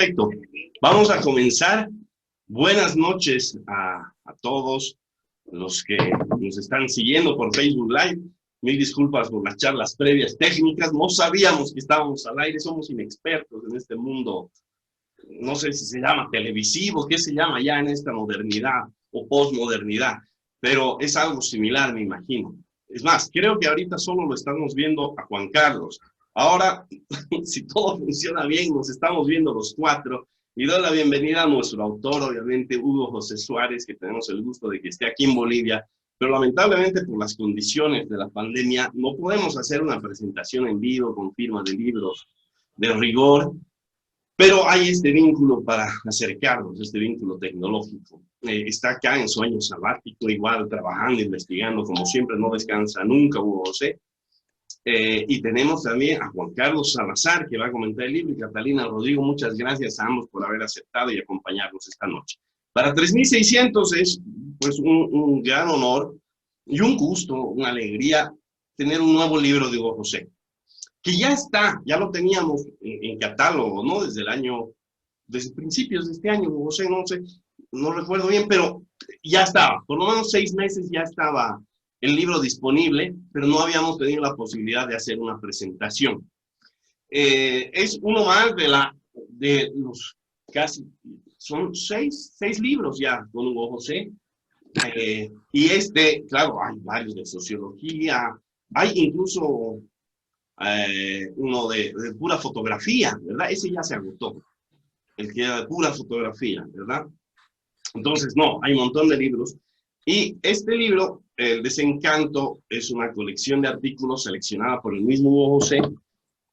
Perfecto. Vamos a comenzar. Buenas noches a todos los que nos están siguiendo por Facebook Live. Mil disculpas por las charlas previas técnicas. No sabíamos que estábamos al aire. Somos inexpertos en este mundo. No sé si se llama televisivo, qué se llama ya en esta modernidad o posmodernidad. Pero es algo similar, me imagino. Es más, creo que ahorita solo lo estamos viendo a Juan Carlos. Ahora, si todo funciona bien, nos estamos viendo los cuatro. Y doy la bienvenida a nuestro autor, obviamente, Hugo José Suárez, que tenemos el gusto de que esté aquí en Bolivia. Pero lamentablemente, por las condiciones de la pandemia, no podemos hacer una presentación en vivo con firma de libros de rigor. Pero hay este vínculo para acercarnos, este vínculo tecnológico. Está acá en su año sabático, igual trabajando, investigando, como siempre, no descansa nunca, Hugo José. Y tenemos también a Juan Carlos Salazar, que va a comentar el libro, y Catalina Rodrigo. Muchas gracias a ambos por haber aceptado y acompañarnos esta noche. Para 3600 es pues un gran honor y un gusto, una alegría tener un nuevo libro de Hugo José, que ya está, ya lo teníamos en catálogo, ¿no? Desde principios de este año, Hugo José, no sé, no recuerdo bien, pero ya estaba, por lo menos 6 meses ya estaba el libro disponible, pero no habíamos tenido la posibilidad de hacer una presentación. Es uno más de los casi, son seis libros ya con Hugo José. Y claro, hay varios de sociología, hay incluso uno de pura fotografía, ¿verdad? Ese ya se agotó, el que era de pura fotografía, ¿verdad? Entonces, no, hay un montón de libros. Y este libro, El Desencanto, es una colección de artículos seleccionada por el mismo Hugo José,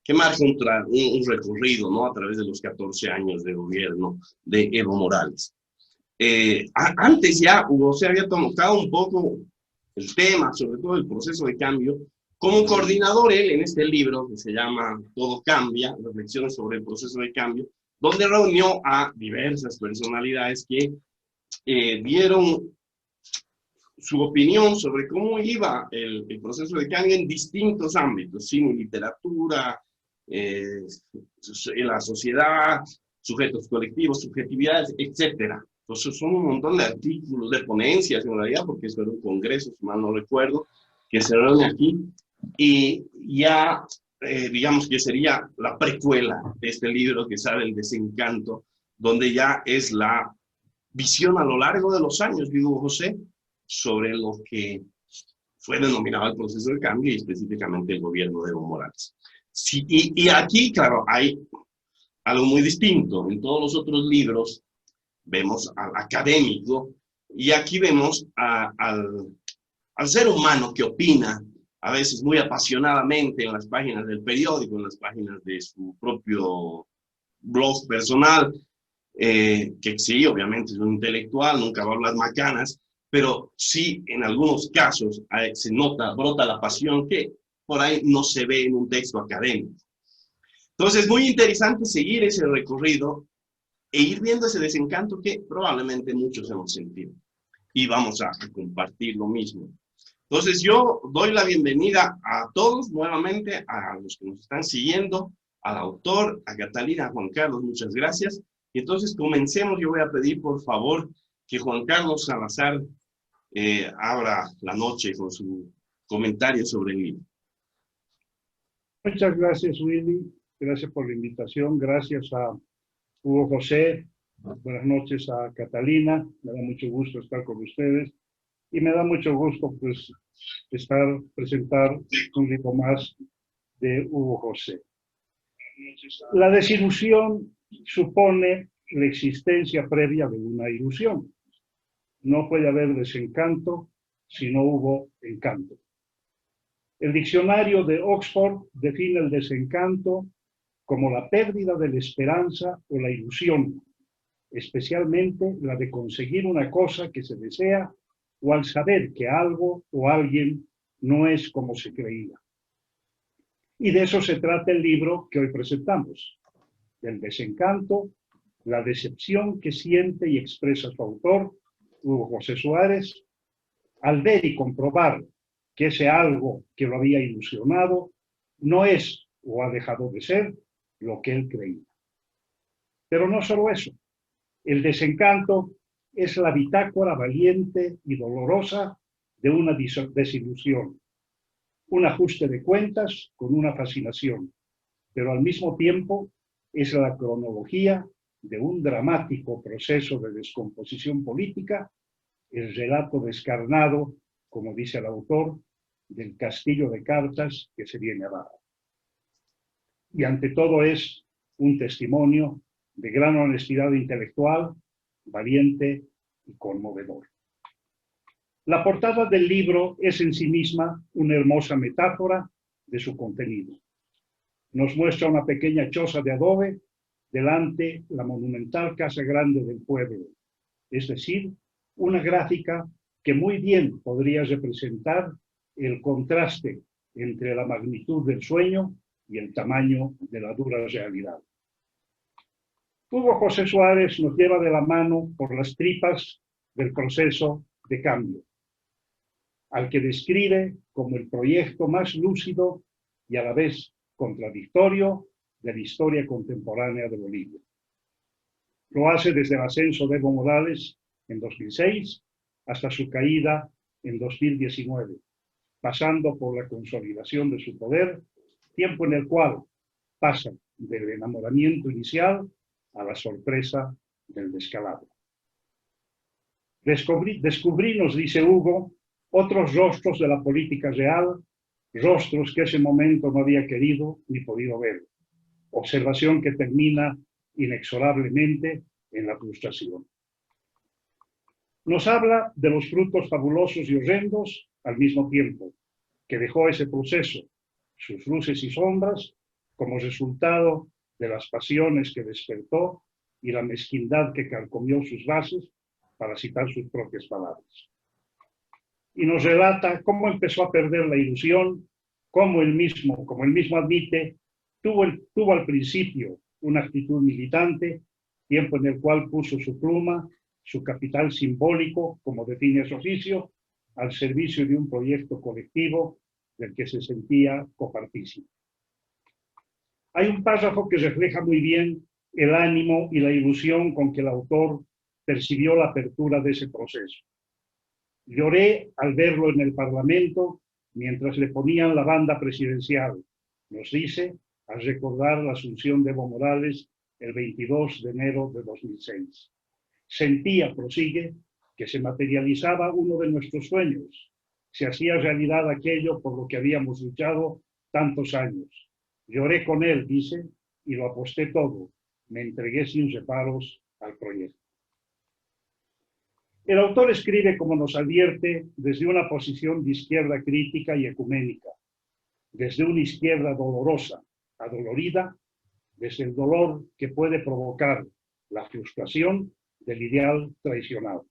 que marca un recorrido, ¿no? A través de los 14 años de gobierno de Evo Morales. Antes ya Hugo José había tocado un poco el tema, sobre todo el proceso de cambio, como coordinador él en este libro que se llama Todo Cambia, reflexiones sobre el proceso de cambio, donde reunió a diversas personalidades que dieron su opinión sobre cómo iba el proceso de cambio en distintos ámbitos, cine y literatura, la sociedad, sujetos colectivos, subjetividades, etcétera. Entonces son un montón de artículos, de ponencias en realidad, porque eso era un congreso, si mal no recuerdo, que se reúne aquí, y ya, digamos que sería la precuela de este libro que sale El Desencanto, donde ya es la visión a lo largo de los años de Hugo José sobre lo que fue denominado el proceso de cambio y específicamente el gobierno de Evo Morales. Sí, y aquí, claro, hay algo muy distinto. En todos los otros libros vemos al académico y aquí vemos al ser humano que opina, a veces muy apasionadamente en las páginas del periódico, en las páginas de su propio blog personal, que sí, obviamente es un intelectual, nunca va a hablar macanas, pero sí en algunos casos se nota, brota la pasión que por ahí no se ve en un texto académico. Entonces es muy interesante seguir ese recorrido e ir viendo ese desencanto que probablemente muchos hemos sentido. Y vamos a compartir lo mismo. Entonces yo doy la bienvenida a todos nuevamente, a los que nos están siguiendo, al autor, a Catalina, a Juan Carlos, muchas gracias. Y entonces comencemos. Yo voy a pedir por favor que Juan Carlos Salazar abra la noche con su comentario sobre el libro. Muchas gracias, Willy. Gracias por la invitación. Gracias a Hugo José. Buenas noches a Catalina. Me da mucho gusto estar con ustedes. Y me da mucho gusto, pues, presentar un libro más de Hugo José. La desilusión supone la existencia previa de una ilusión. No puede haber desencanto si no hubo encanto. El diccionario de Oxford define el desencanto como la pérdida de la esperanza o la ilusión, especialmente la de conseguir una cosa que se desea o al saber que algo o alguien no es como se creía. Y de eso se trata el libro que hoy presentamos, del desencanto, la decepción que siente y expresa su autor, Hugo José Suárez, al ver y comprobar que ese algo que lo había ilusionado no es o ha dejado de ser lo que él creía. Pero no solo eso. El desencanto es la bitácora valiente y dolorosa de una desilusión, un ajuste de cuentas con una fascinación, pero al mismo tiempo es la cronología de un dramático proceso de descomposición política, el relato descarnado, como dice el autor, del castillo de cartas que se viene abajo. Y ante todo es un testimonio de gran honestidad intelectual, valiente y conmovedor. La portada del libro es en sí misma una hermosa metáfora de su contenido. Nos muestra una pequeña choza de adobe delante la monumental Casa Grande del pueblo, es decir, una gráfica que muy bien podría representar el contraste entre la magnitud del sueño y el tamaño de la dura realidad. Hugo José Suárez nos lleva de la mano por las tripas del proceso de cambio, al que describe como el proyecto más lúcido y a la vez contradictorio de la historia contemporánea de Bolivia. Lo hace desde el ascenso de Evo Morales en 2006 hasta su caída en 2019, pasando por la consolidación de su poder, tiempo en el cual pasa del enamoramiento inicial a la sorpresa del descalabro. Descubrí, nos dice Hugo, otros rostros de la política real, rostros que ese momento no había querido ni podido ver. Observación que termina inexorablemente en la frustración. Nos habla de los frutos fabulosos y horrendos al mismo tiempo, que dejó ese proceso, sus luces y sombras, como resultado de las pasiones que despertó y la mezquindad que carcomió sus bases, para citar sus propias palabras. Y nos relata cómo empezó a perder la ilusión, como él mismo admite, tuvo al principio una actitud militante, tiempo en el cual puso su pluma, su capital simbólico, como define su oficio, al servicio de un proyecto colectivo del que se sentía copartícipe. Hay un párrafo que refleja muy bien el ánimo y la ilusión con que el autor percibió la apertura de ese proceso. Lloré al verlo en el Parlamento mientras le ponían la banda presidencial, nos dice, al recordar la asunción de Evo Morales el 22 de enero de 2006. Sentía, prosigue, que se materializaba uno de nuestros sueños, se hacía realidad aquello por lo que habíamos luchado tantos años. Lloré con él, dice, y lo aposté todo, me entregué sin reparos al proyecto. El autor escribe, como nos advierte, desde una posición de izquierda crítica y ecuménica, desde una izquierda dolorosa, adolorida, desde el dolor que puede provocar la frustración del ideal traicionado.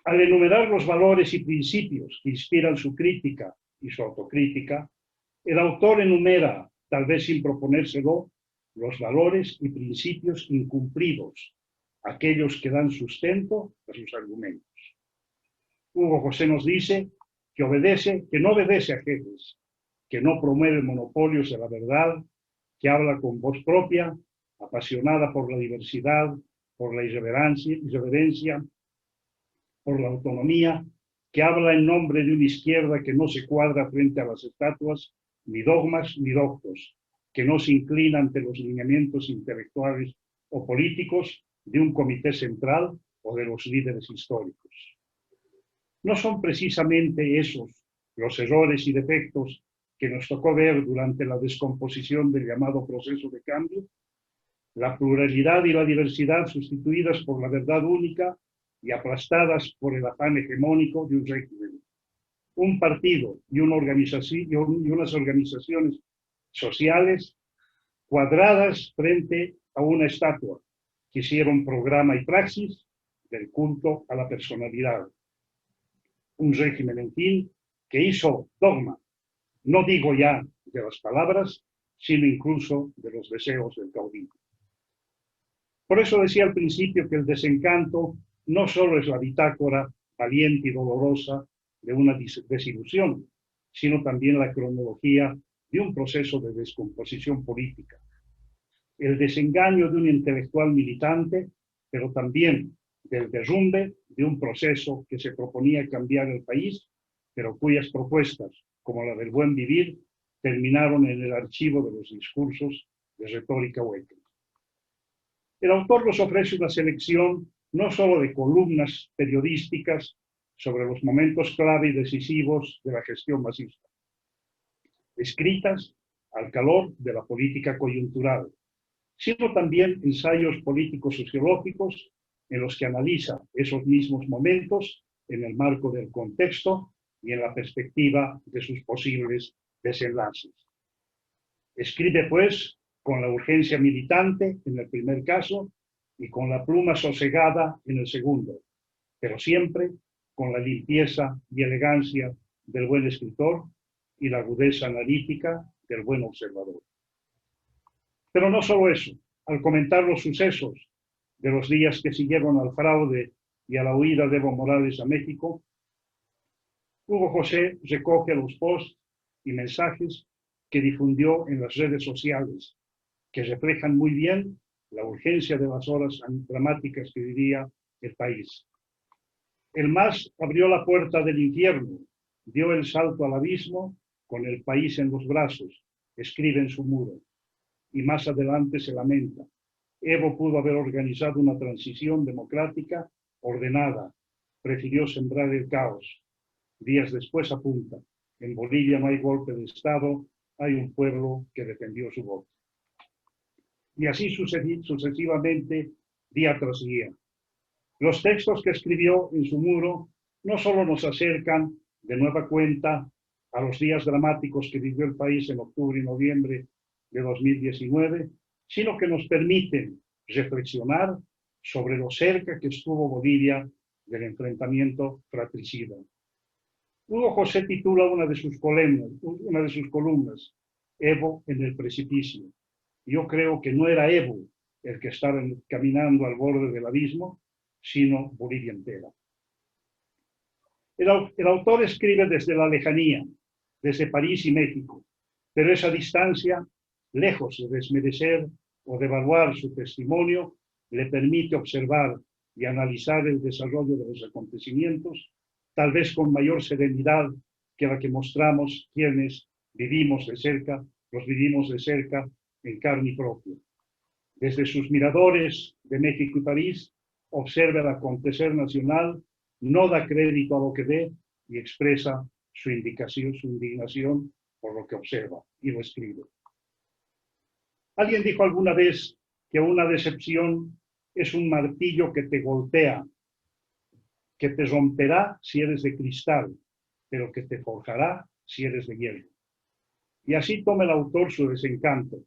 Al enumerar los valores y principios que inspiran su crítica y su autocrítica, el autor enumera, tal vez sin proponérselo, los valores y principios incumplidos, aquellos que dan sustento a sus argumentos. Hugo José nos dice que no obedece a jefes, que no promueve monopolios de la verdad, que habla con voz propia, apasionada por la diversidad, por la irreverencia, por la autonomía, que habla en nombre de una izquierda que no se cuadra frente a las estatuas, ni dogmas ni doctos, que no se inclina ante los lineamientos intelectuales o políticos de un comité central o de los líderes históricos. ¿No son precisamente esos los errores y defectos que nos tocó ver durante la descomposición del llamado proceso de cambio? La pluralidad y la diversidad sustituidas por la verdad única y aplastadas por el afán hegemónico de un régimen. Un partido y unas organizaciones sociales cuadradas frente a una estatua que hicieron programa y praxis del culto a la personalidad. Un régimen, en fin, que hizo dogma, no digo ya de las palabras, sino incluso de los deseos del caudillo. Por eso decía al principio que el desencanto no solo es la bitácora valiente y dolorosa de una desilusión, sino también la cronología de un proceso de descomposición política. el desengaño de un intelectual militante, pero también del derrumbe de un proceso que se proponía cambiar el país, pero cuyas propuestas, como la del buen vivir, terminaron en el archivo de los discursos de retórica hueca. El autor nos ofrece una selección no solo de columnas periodísticas sobre los momentos clave y decisivos de la gestión masista, escritas al calor de la política coyuntural, sino también ensayos políticos sociológicos en los que analiza esos mismos momentos en el marco del contexto y en la perspectiva de sus posibles desenlaces. Escribe, pues, con la urgencia militante en el primer caso y con la pluma sosegada en el segundo, pero siempre con la limpieza y elegancia del buen escritor y la agudeza analítica del buen observador. Pero no solo eso, al comentar los sucesos de los días que siguieron al fraude y a la huida de Evo Morales a México, Hugo José recoge los posts y mensajes que difundió en las redes sociales, que reflejan muy bien la urgencia de las horas dramáticas que vivía el país. El MAS abrió la puerta del infierno, dio el salto al abismo con el país en los brazos, escribe en su muro. Y más adelante se lamenta. Evo pudo haber organizado una transición democrática ordenada, prefirió sembrar el caos. Días después apunta, en Bolivia no hay golpe de Estado, hay un pueblo que defendió su voto. Y así sucesivamente, día tras día. Los textos que escribió en su muro no solo nos acercan de nueva cuenta a los días dramáticos que vivió el país en octubre y noviembre de 2019, sino que nos permiten reflexionar sobre lo cerca que estuvo Bolivia del enfrentamiento fratricida. Hugo José titula una de sus columnas, Evo en el precipicio. Yo creo que no era Evo el que estaba caminando al borde del abismo, sino Bolivia entera. El autor escribe desde la lejanía, desde París y México, pero esa distancia, lejos de desmerecer o devaluar su testimonio, le permite observar y analizar el desarrollo de los acontecimientos, tal vez con mayor serenidad que la que mostramos quienes vivimos de cerca, los vivimos de cerca en carne propia. Desde sus miradores de México y París, observa el acontecer nacional, no da crédito a lo que ve y expresa su indignación por lo que observa y lo escribe. Alguien dijo alguna vez que una decepción es un martillo que te golpea, que te romperá si eres de cristal, pero que te forjará si eres de hierro. Y así toma el autor su desencanto.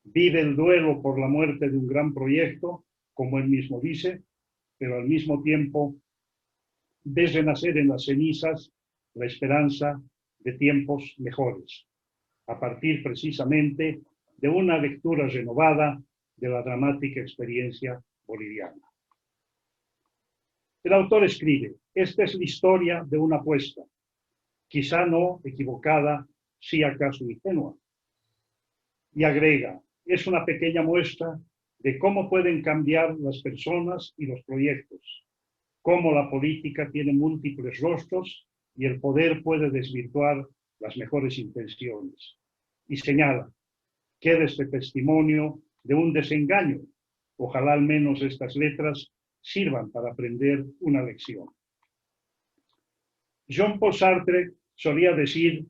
Vive el duelo por la muerte de un gran proyecto, como él mismo dice, pero al mismo tiempo ves renacer en las cenizas la esperanza de tiempos mejores, a partir precisamente de una lectura renovada de la dramática experiencia boliviana. El autor escribe, esta es la historia de una apuesta, quizá no equivocada, si acaso ingenua. Y agrega, es una pequeña muestra de cómo pueden cambiar las personas y los proyectos, cómo la política tiene múltiples rostros y el poder puede desvirtuar las mejores intenciones. Y señala, queda este testimonio de un desengaño. Ojalá al menos estas letras sirvan para aprender una lección. Jean-Paul Sartre solía decir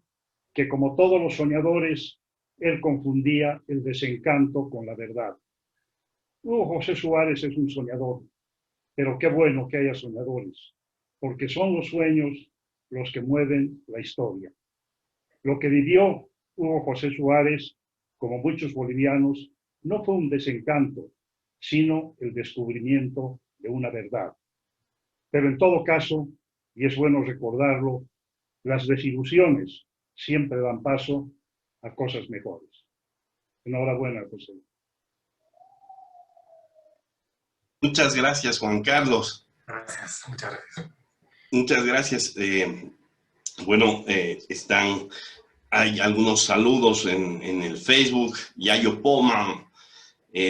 que, como todos los soñadores, él confundía el desencanto con la verdad. Hugo José Suárez es un soñador, pero qué bueno que haya soñadores, porque son los sueños los que mueven la historia. Lo que vivió Hugo José Suárez, como muchos bolivianos, no fue un desencanto, sino el descubrimiento de una verdad. Pero en todo caso, y es bueno recordarlo, las desilusiones siempre dan paso a cosas mejores. Enhorabuena, José. Muchas gracias, Juan Carlos. Gracias, muchas gracias. Muchas gracias. Bueno, hay algunos saludos en el Facebook. Yayo Poman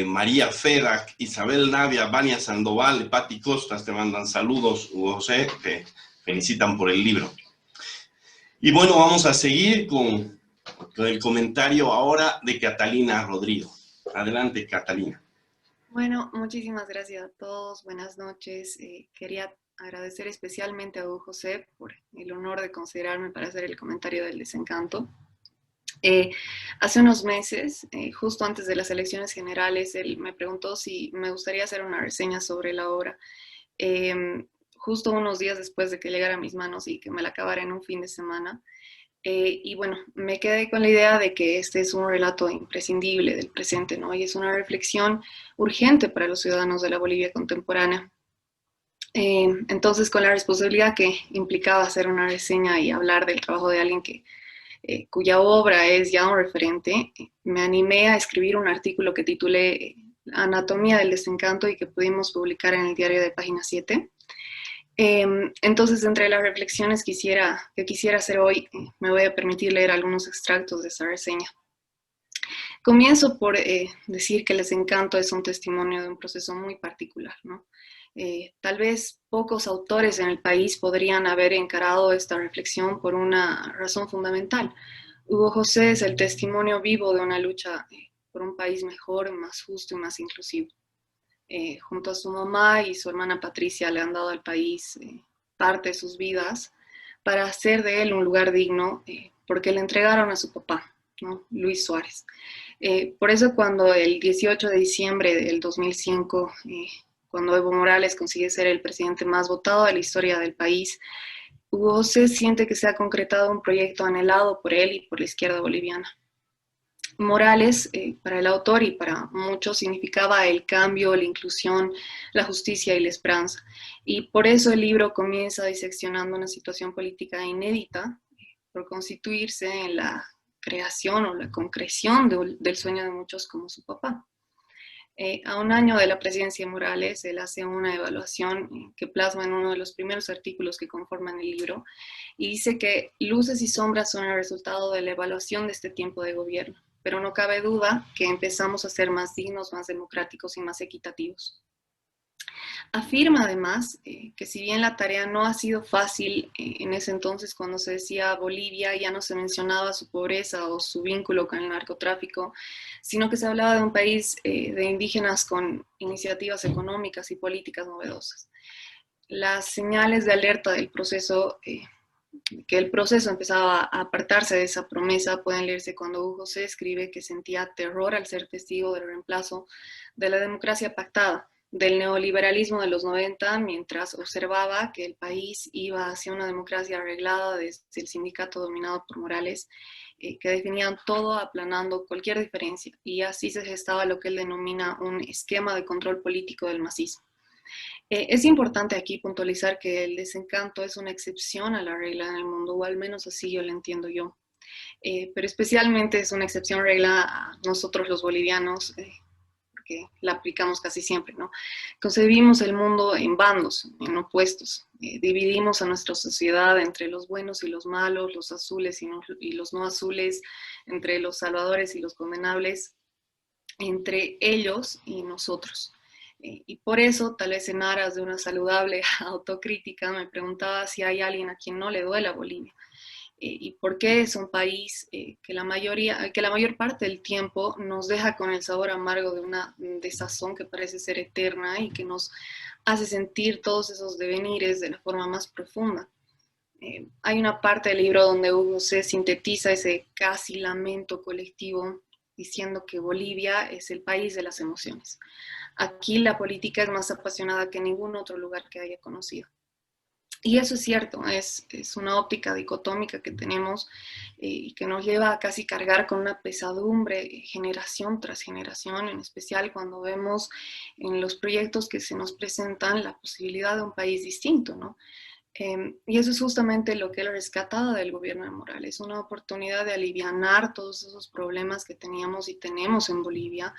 María Fedac, Isabel Navia, Vania Sandoval, Pati Costas, te mandan saludos, Hugo José, te felicitan por el libro. Y bueno, vamos a seguir con el comentario ahora de Catalina Rodrigo. Adelante, Catalina. Bueno, muchísimas gracias a todos. Buenas noches. Quería agradecer especialmente a Hugo José por el honor de considerarme para hacer el comentario del desencanto. Hace unos meses, justo antes de las elecciones generales, él me preguntó si me gustaría hacer una reseña sobre la obra. Justo unos días después de que llegara a mis manos y que me la acabara en un fin de semana. Y bueno, me quedé con la idea de que este es un relato imprescindible del presente, ¿no? Y es una reflexión urgente para los ciudadanos de la Bolivia contemporánea. Entonces, con la responsabilidad que implicaba hacer una reseña y hablar del trabajo de alguien cuya obra es ya un referente, me animé a escribir un artículo que titulé Anatomía del desencanto y que pudimos publicar en el diario de Página 7. Entonces, entre las reflexiones que quisiera hacer hoy, me voy a permitir leer algunos extractos de esa reseña. Comienzo por decir que el desencanto es un testimonio de un proceso muy particular, ¿no? Tal vez pocos autores en el país podrían haber encarado esta reflexión por una razón fundamental. Hugo José es el testimonio vivo de una lucha por un país mejor, más justo y más inclusivo. Junto a su mamá y su hermana Patricia le han dado al país parte de sus vidas para hacer de él un lugar digno, porque le entregaron a su papá, ¿no? Luis Suárez. Por eso cuando el 18 de diciembre del 2005, cuando Evo Morales consigue ser el presidente más votado de la historia del país, Hugo José siente que se ha concretado un proyecto anhelado por él y por la izquierda boliviana. Morales, para el autor y para muchos, significaba el cambio, la inclusión, la justicia y la esperanza. Y por eso el libro comienza diseccionando una situación política inédita por constituirse en la creación o la concreción del sueño de muchos como su papá. A un año de la presidencia de Morales, él hace una evaluación que plasma en uno de los primeros artículos que conforman el libro y dice que luces y sombras son el resultado de la evaluación de este tiempo de gobierno, pero no cabe duda que empezamos a ser más dignos, más democráticos y más equitativos. Afirma además que si bien la tarea no ha sido fácil, en ese entonces cuando se decía Bolivia ya no se mencionaba su pobreza o su vínculo con el narcotráfico, sino que se hablaba de un país de indígenas con iniciativas económicas y políticas novedosas. Las señales de alerta del proceso, que el proceso empezaba a apartarse de esa promesa, pueden leerse cuando Hugo José escribe que sentía terror al ser testigo del reemplazo de la democracia pactada, del neoliberalismo de los 90, mientras observaba que el país iba hacia una democracia arreglada desde el sindicato dominado por Morales, que definían todo aplanando cualquier diferencia, y así se gestaba lo que él denomina un esquema de control político del masismo. Es importante aquí puntualizar que el desencanto es una excepción a la regla en el mundo, o al menos así yo lo entiendo yo. Pero especialmente es una excepción regla a nosotros los bolivianos, que la aplicamos casi siempre, ¿no? Concebimos el mundo en bandos, en opuestos. Dividimos a nuestra sociedad entre los buenos y los malos, los azules y los no azules, entre los salvadores y los condenables, entre ellos y nosotros. Y por eso, tal vez en aras de una saludable autocrítica, me preguntaba si hay alguien a quien no le duela Bolivia. Y por qué es un país que la mayor parte del tiempo nos deja con el sabor amargo de una desazón que parece ser eterna y que nos hace sentir todos esos devenires de la forma más profunda. Hay una parte del libro donde Hugo se sintetiza ese casi lamento colectivo diciendo que Bolivia es el país de las emociones. Aquí la política es más apasionada que en ningún otro lugar que haya conocido. Y eso es cierto, es una óptica dicotómica que tenemos y que nos lleva a casi cargar con una pesadumbre generación tras generación, en especial cuando vemos en los proyectos que se nos presentan la posibilidad de un país distinto, ¿no? Y eso es justamente lo que él rescataba del gobierno de Morales, una oportunidad de alivianar todos esos problemas que teníamos y tenemos en Bolivia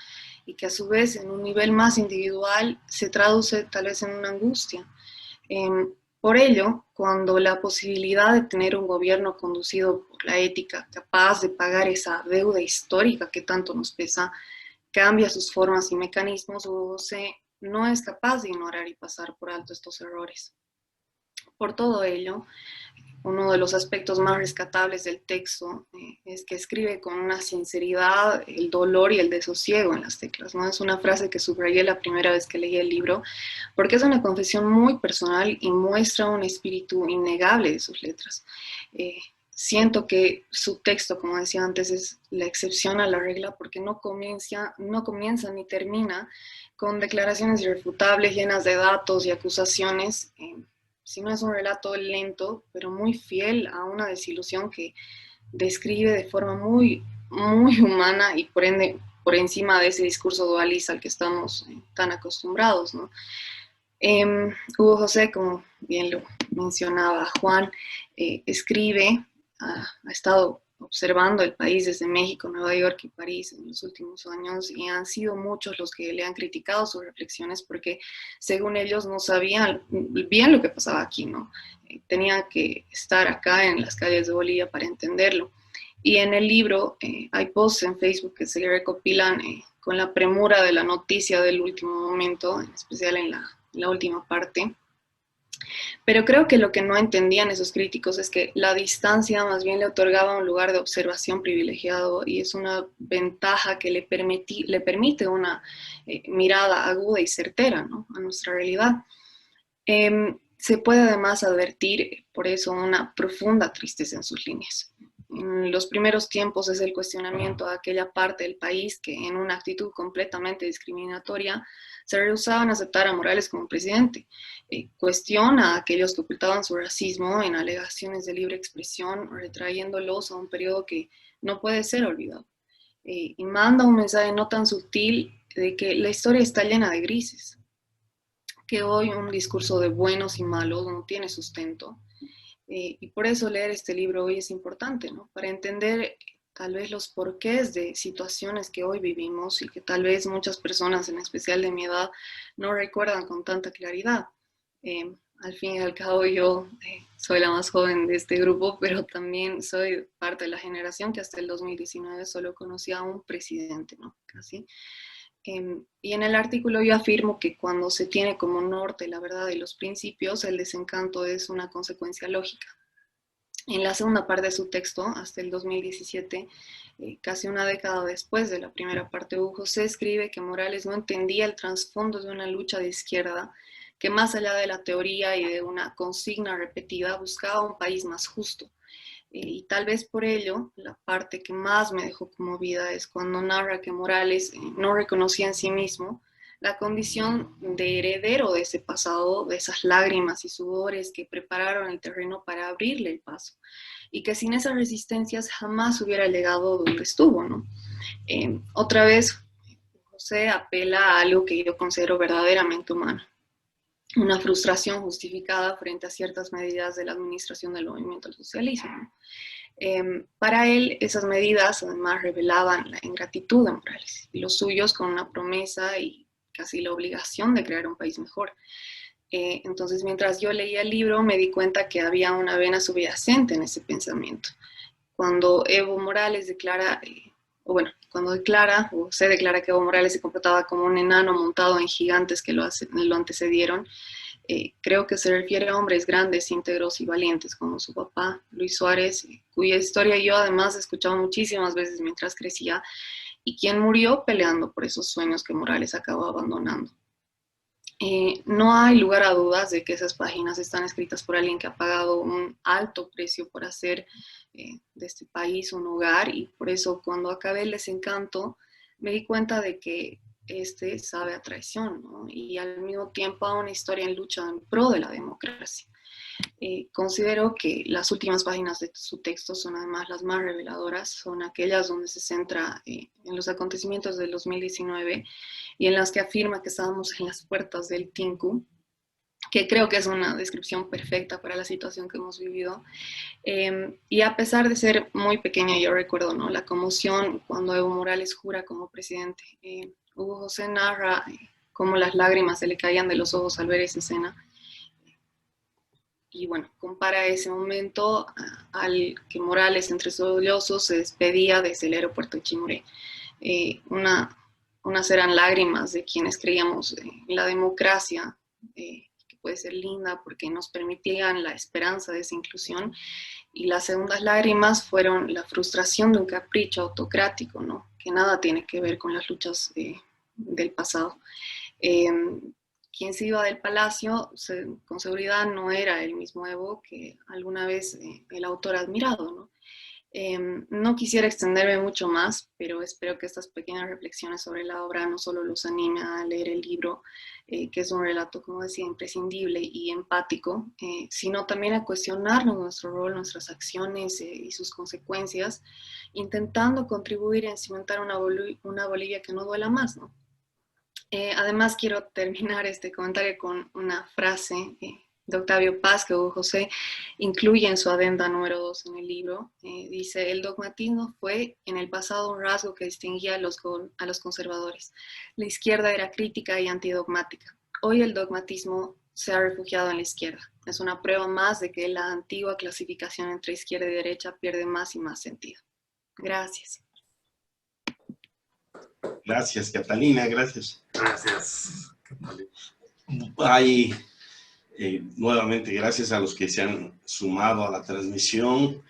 y que a su vez en un nivel más individual se traduce tal vez en una angustia. Por ello, cuando la posibilidad de tener un gobierno conducido por la ética, capaz de pagar esa deuda histórica que tanto nos pesa, cambia sus formas y mecanismos, Hugo José no es capaz de ignorar y pasar por alto estos errores. Por todo ello, uno de los aspectos más rescatables del texto es que escribe con una sinceridad el dolor y el desosiego en las teclas, ¿no? Es una frase que subrayé la primera vez que leí el libro, porque es una confesión muy personal y muestra un espíritu innegable de sus letras. Siento que su texto, como decía antes, es la excepción a la regla porque no comienza ni termina con declaraciones irrefutables llenas de datos y acusaciones, sino es un relato lento, pero muy fiel a una desilusión que describe de forma muy, muy humana y por ende por encima de ese discurso dualista al que estamos tan acostumbrados, ¿no? Hugo José, como bien lo mencionaba Juan, escribe, ha estado observando el país desde México, Nueva York y París en los últimos años y han sido muchos los que le han criticado sus reflexiones porque según ellos no sabían bien lo que pasaba aquí, ¿no? Tenían que estar acá en las calles de Bolivia para entenderlo. Y en el libro hay posts en Facebook que se recopilan con la premura de la noticia del último momento, en especial en la última parte. Pero creo que lo que no entendían esos críticos es que la distancia más bien le otorgaba un lugar de observación privilegiado y es una ventaja que le permite una mirada aguda y certera, ¿no?, a nuestra realidad. Se puede además advertir por eso una profunda tristeza en sus líneas. En los primeros tiempos es el cuestionamiento a aquella parte del país que en una actitud completamente discriminatoria se rehusaban a aceptar a Morales como presidente. Cuestiona a aquellos que ocultaban su racismo en alegaciones de libre expresión, retrayéndolos a un periodo que no puede ser olvidado. Y manda un mensaje no tan sutil de que la historia está llena de grises, que hoy un discurso de buenos y malos no tiene sustento. Y por eso leer este libro hoy es importante, ¿no?, para entender tal vez los porqués de situaciones que hoy vivimos y que tal vez muchas personas, en especial de mi edad, no recuerdan con tanta claridad. Al fin y al cabo yo soy la más joven de este grupo, pero también soy parte de la generación que hasta el 2019 solo conocía a un presidente, ¿no?, casi. Y en el artículo yo afirmo que cuando se tiene como norte la verdad y los principios, el desencanto es una consecuencia lógica. En la segunda parte de su texto, hasta el 2017, casi una década después de la primera parte, Hugo José escribe que Morales no entendía el trasfondo de una lucha de izquierda que más allá de la teoría y de una consigna repetida buscaba un país más justo. Y tal vez por ello, la parte que más me dejó conmovida es cuando narra que Morales no reconocía en sí mismo la condición de heredero de ese pasado, de esas lágrimas y sudores que prepararon el terreno para abrirle el paso, y que sin esas resistencias jamás hubiera llegado donde estuvo, ¿no? Otra vez, José apela a algo que yo considero verdaderamente humano, una frustración justificada frente a ciertas medidas de la administración del movimiento al socialismo, ¿no? Para él, esas medidas además revelaban la ingratitud de Morales y los suyos con una promesa y casi la obligación de crear un país mejor. Entonces, mientras yo leía el libro, me di cuenta que había una vena subyacente en ese pensamiento. Cuando Evo Morales declara, o se declara que Evo Morales se comportaba como un enano montado en gigantes que lo antecedieron, creo que se refiere a hombres grandes, íntegros y valientes, como su papá, Luis Suárez, cuya historia yo además he escuchado muchísimas veces mientras crecía, y quien murió peleando por esos sueños que Morales acabó abandonando. No hay lugar a dudas de que esas páginas están escritas por alguien que ha pagado un alto precio por hacer de este país un hogar, y por eso cuando acabé El Desencanto me di cuenta de que este sabe a traición, ¿no?, y al mismo tiempo a una historia en lucha en pro de la democracia. Considero que las últimas páginas de su texto son además las más reveladoras, son aquellas donde se centra en los acontecimientos del 2019 y en las que afirma que estábamos en las puertas del Tinku, que creo que es una descripción perfecta para la situación que hemos vivido. Y a pesar de ser muy pequeña, yo recuerdo, ¿no?, la conmoción cuando Evo Morales jura como presidente. Hugo José narra cómo las lágrimas se le caían de los ojos al ver esa escena. Y bueno, compara ese momento al que Morales, entre sollozos, se despedía desde el aeropuerto de Chimoré. Una unas eran lágrimas de quienes creíamos en la democracia, que puede ser linda porque nos permitían la esperanza de esa inclusión, y las segundas lágrimas fueron la frustración de un capricho autocrático, ¿no? Que nada tiene que ver con las luchas del pasado. Quien se iba del palacio, con seguridad no era el mismo Evo que alguna vez el autor ha admirado, ¿no? No quisiera extenderme mucho más, pero espero que estas pequeñas reflexiones sobre la obra no solo los anime a leer el libro, que es un relato, como decía, imprescindible y empático, sino también a cuestionarnos nuestro rol, nuestras acciones y sus consecuencias, intentando contribuir a cimentar una Bolivia que no duela más, ¿no? Además, quiero terminar este comentario con una frase de Octavio Paz, que Hugo José incluye en su adenda número 2 en el libro. Dice: el dogmatismo fue en el pasado un rasgo que distinguía a los conservadores. La izquierda era crítica y antidogmática. Hoy el dogmatismo se ha refugiado en la izquierda. Es una prueba más de que la antigua clasificación entre izquierda y derecha pierde más y más sentido. Gracias. Gracias, Catalina, gracias. Gracias, Catalina. Hay, nuevamente, gracias a los que se han sumado a la transmisión.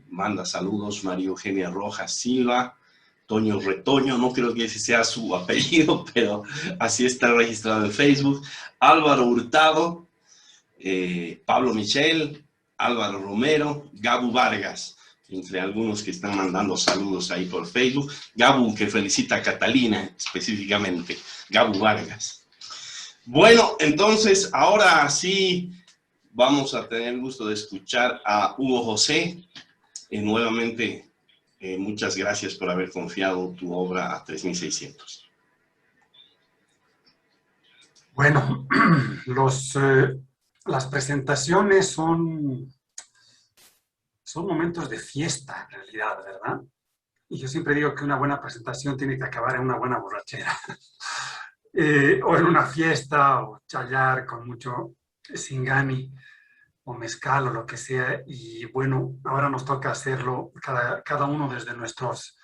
Manda saludos María Eugenia Rojas Silva, Toño Retoño, no creo que ese sea su apellido, pero así está registrado en Facebook. Álvaro Hurtado, Pablo Michel, Álvaro Romero, Gabu Vargas, entre algunos que están mandando saludos ahí por Facebook. Gabu, que felicita a Catalina específicamente, Gabu Vargas. Bueno, entonces, ahora sí vamos a tener el gusto de escuchar a Hugo José. Nuevamente, muchas gracias por haber confiado tu obra a 3600. Bueno, las presentaciones son momentos de fiesta, en realidad, ¿verdad? Y yo siempre digo que una buena presentación tiene que acabar en una buena borrachera. O en una fiesta, o chayar con mucho singani, o mezcal, o lo que sea. Y bueno, ahora nos toca hacerlo cada uno desde nuestros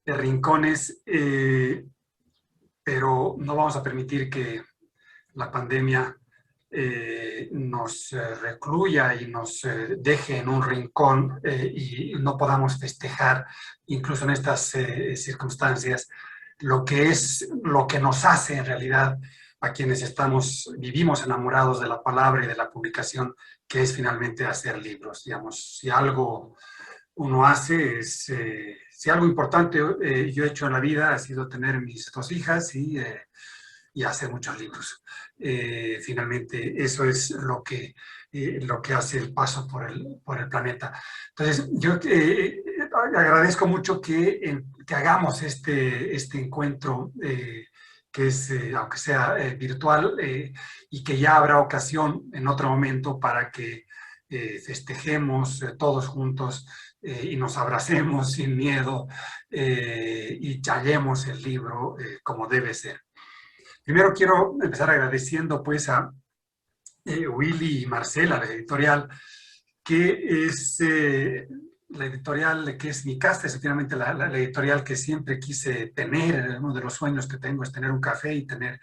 rincones, pero no vamos a permitir que la pandemia nos recluya y nos deje en un rincón y no podamos festejar, incluso en estas circunstancias, lo que nos hace en realidad a quienes vivimos enamorados de la palabra y de la publicación, que es finalmente hacer libros. Digamos, si algo uno hace, si algo importante yo he hecho en la vida ha sido tener mis 2 hijas y hacer muchos libros. Finalmente, eso es lo que hace el paso por el planeta. Entonces, yo agradezco mucho que hagamos este encuentro, que es, aunque sea virtual, y que ya habrá ocasión en otro momento para que festejemos todos juntos y nos abracemos sin miedo y chayemos el libro como debe ser. Primero quiero empezar agradeciendo pues a Willy y Marcela, la editorial, que es la editorial que es mi casa, es finalmente la editorial que siempre quise tener. Uno de los sueños que tengo es tener un café y tener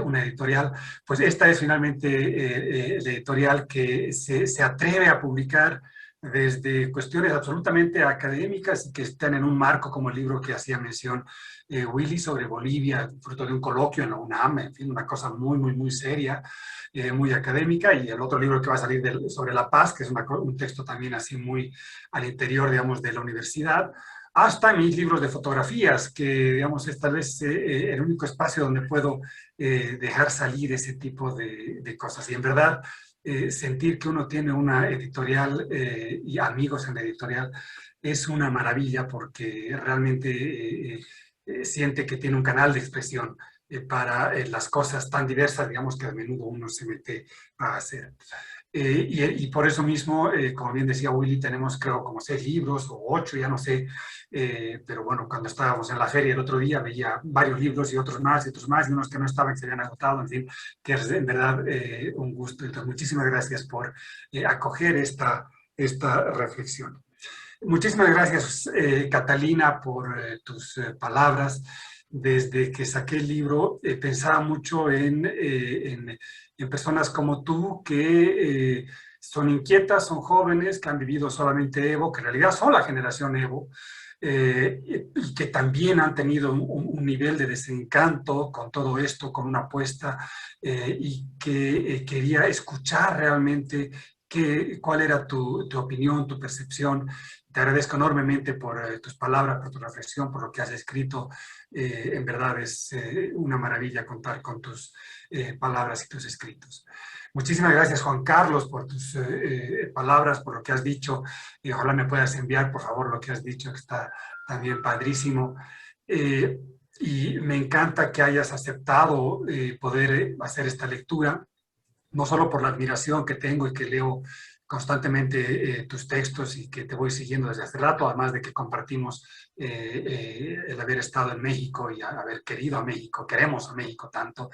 una editorial. Pues esta es finalmente la editorial que se atreve a publicar desde cuestiones absolutamente académicas y que están en un marco como el libro que hacía mención Willy sobre Bolivia, fruto de un coloquio en la UNAM, en fin, una cosa muy, muy, muy seria, muy académica, y el otro libro que va a salir sobre la paz, que es un texto también así muy al interior, digamos, de la universidad, hasta mis libros de fotografías, que, digamos, es tal vez el único espacio donde puedo dejar salir ese tipo de cosas. Y en verdad, sentir que uno tiene una editorial y amigos en la editorial es una maravilla, porque realmente siente que tiene un canal de expresión para las cosas tan diversas, digamos, que a menudo uno se mete a hacer. Y por eso mismo, como bien decía Willy, tenemos creo como 6 libros o 8, ya no sé, pero bueno, cuando estábamos en la feria el otro día veía varios libros y otros más, y unos que no estaban, que se habían agotado, en fin, que es en verdad un gusto. Entonces, muchísimas gracias por acoger esta reflexión. Muchísimas gracias, Catalina, por tus palabras. desde que saqué el libro, pensaba mucho en personas como tú que son inquietas, son jóvenes, que han vivido solamente Evo, que en realidad son la generación Evo, y que también han tenido un nivel de desencanto con todo esto, con una apuesta, y que quería escuchar realmente cuál era tu opinión, tu percepción. Te agradezco enormemente por tus palabras, por tu reflexión, por lo que has escrito. En verdad es una maravilla contar con tus palabras y tus escritos. Muchísimas gracias, Juan Carlos, por tus palabras, por lo que has dicho. Y ojalá me puedas enviar, por favor, lo que has dicho, que está también padrísimo. Y me encanta que hayas aceptado poder hacer esta lectura, no solo por la admiración que tengo y que leo constantemente tus textos y que te voy siguiendo desde hace rato, además de que compartimos el haber estado en México y haber querido a México, queremos a México tanto,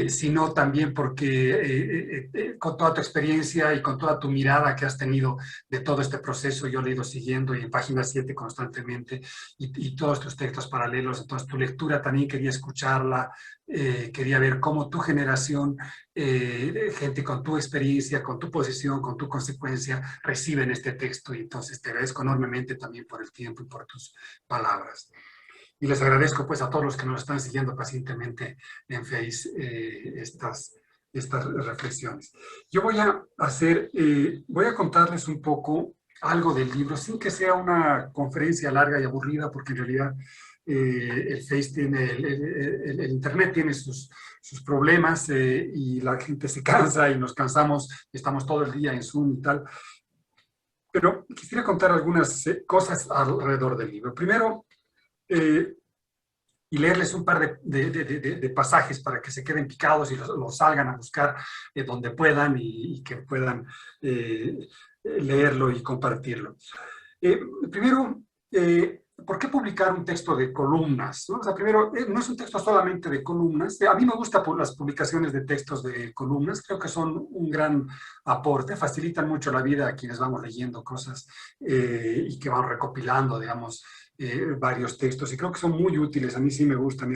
sino también porque con toda tu experiencia y con toda tu mirada que has tenido de todo este proceso, yo lo he ido siguiendo y en Página 7 constantemente, y todos tus textos paralelos, entonces tu lectura también quería escucharla, quería ver cómo tu generación, gente con tu experiencia, con tu posición, con tu consecuencia, reciben este texto, y entonces te agradezco enormemente también por el tiempo y por tus palabras. Y les agradezco pues a todos los que nos están siguiendo pacientemente en Face estas reflexiones. Yo voy a voy a contarles un poco algo del libro, sin que sea una conferencia larga y aburrida, porque en realidad el Face tiene, el Internet tiene sus problemas, y la gente se cansa y nos cansamos, estamos todo el día en Zoom y tal. Pero quisiera contar algunas cosas alrededor del libro. Primero, y leerles un par de pasajes para que se queden picados y los salgan a buscar donde puedan y que puedan leerlo y compartirlo. Primero, ¿por qué publicar un texto de columnas? ¿No? O sea, primero, no es un texto solamente de columnas. A mí me gustan las publicaciones de textos de columnas. Creo que son un gran aporte. Facilitan mucho la vida a quienes vamos leyendo cosas y que van recopilando, digamos, varios textos. Y creo que son muy útiles. A mí sí me gustan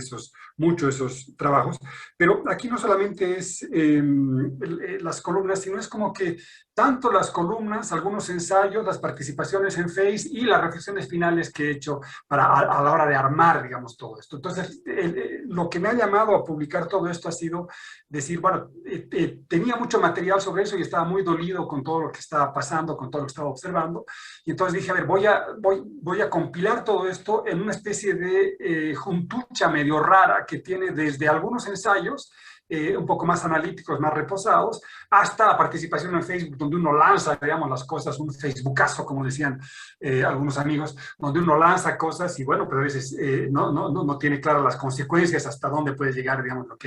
mucho esos trabajos. Pero aquí no solamente es las columnas, sino es como que tanto las columnas, algunos ensayos, las participaciones en Face y las reflexiones finales que he hecho a la hora de armar, digamos, todo esto. Entonces, lo que me ha llamado a publicar todo esto ha sido decir, bueno, tenía mucho material sobre eso y estaba muy dolido con todo lo que estaba pasando, con todo lo que estaba observando. Y entonces dije, a ver, voy a compilar todo esto en una especie de juntucha medio rara que tiene desde algunos ensayos, un poco más analíticos, más reposados, hasta la participación en Facebook, donde uno lanza, digamos, las cosas, un Facebookazo, como decían algunos amigos, donde uno lanza cosas y bueno, pero a veces no tiene claras las consecuencias, hasta dónde puede llegar, digamos, lo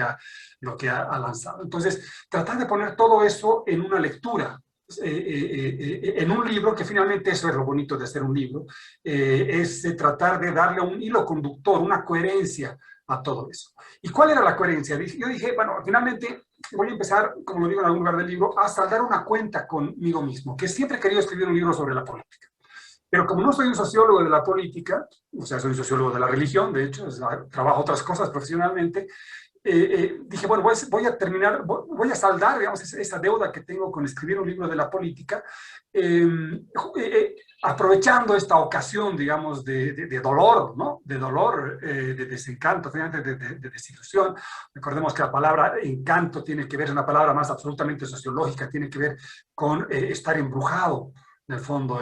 que ha lanzado. Entonces, tratar de poner todo eso en una lectura, en un libro, que finalmente eso es lo bonito de hacer un libro, es tratar de darle un hilo conductor, una coherencia a todo eso. ¿Y cuál era la coherencia? Yo dije, bueno, finalmente voy a empezar, como lo digo en algún lugar del libro, a saldar una cuenta conmigo mismo, que siempre he querido escribir un libro sobre la política. Pero como no soy un sociólogo de la política, o sea, soy un sociólogo de la religión, de hecho, trabajo otras cosas profesionalmente, dije, bueno, voy a saldar, digamos, esa deuda que tengo con escribir un libro de la política, aprovechando esta ocasión, digamos, de dolor, ¿no? De dolor, de desencanto, finalmente de desilusión. Recordemos que la palabra encanto tiene que ver, es una palabra más absolutamente sociológica, tiene que ver con estar embrujado. En el fondo,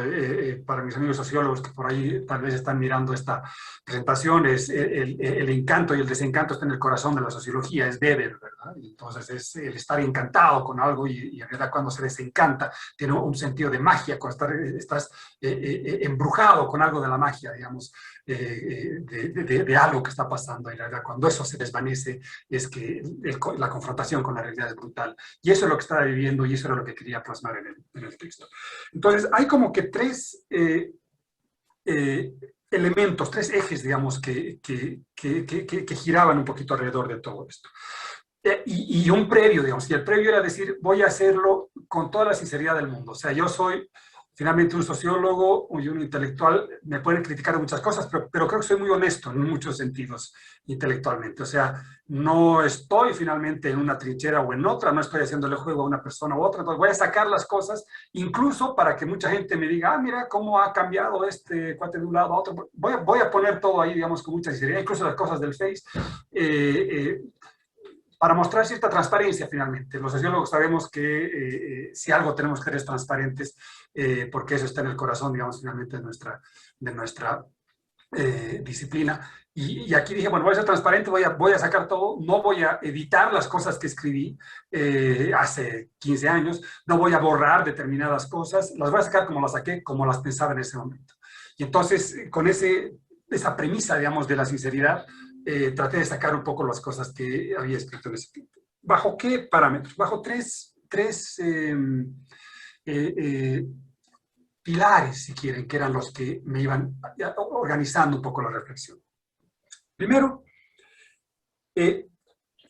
para mis amigos sociólogos que por ahí tal vez están mirando esta presentación, es el encanto y el desencanto está en el corazón de la sociología, es Weber, ¿verdad? Y entonces es el estar encantado con algo y en realidad cuando se desencanta tiene un sentido de magia, cuando estás embrujado con algo de la magia, digamos, de algo que está pasando. Y la verdad, cuando eso se desvanece, es que la confrontación con la realidad es brutal. Y eso es lo que estaba viviendo y eso era lo que quería plasmar en el texto. Entonces, hay como que tres elementos, tres ejes, digamos, que giraban un poquito alrededor de todo esto. Y un previo, digamos, y el previo era decir, voy a hacerlo con toda la sinceridad del mundo. O sea, yo soy Finalmente, un sociólogo y un intelectual me pueden criticar de muchas cosas, pero creo que soy muy honesto en muchos sentidos intelectualmente. O sea, no estoy finalmente en una trinchera o en otra, no estoy haciéndole juego a una persona u otra. Entonces voy a sacar las cosas, incluso para que mucha gente me diga, ah, mira cómo ha cambiado este cuate de un lado a otro. Voy a poner todo ahí, digamos, con mucha sinceridad, incluso las cosas del Face. Para mostrar cierta transparencia finalmente. Los sociólogos sabemos que si algo tenemos que ser transparentes, porque eso está en el corazón, digamos, finalmente de nuestra disciplina. Y aquí dije, bueno, voy a ser transparente, voy a sacar todo, no voy a editar las cosas que escribí hace 15 años, no voy a borrar determinadas cosas, las voy a sacar como las saqué, como las pensaba en ese momento. Y entonces, con esa premisa, digamos, de la sinceridad, traté de sacar un poco las cosas que había escrito en ese tiempo. ¿Bajo qué parámetros? Bajo tres pilares, si quieren, que eran los que me iban organizando un poco la reflexión. Primero,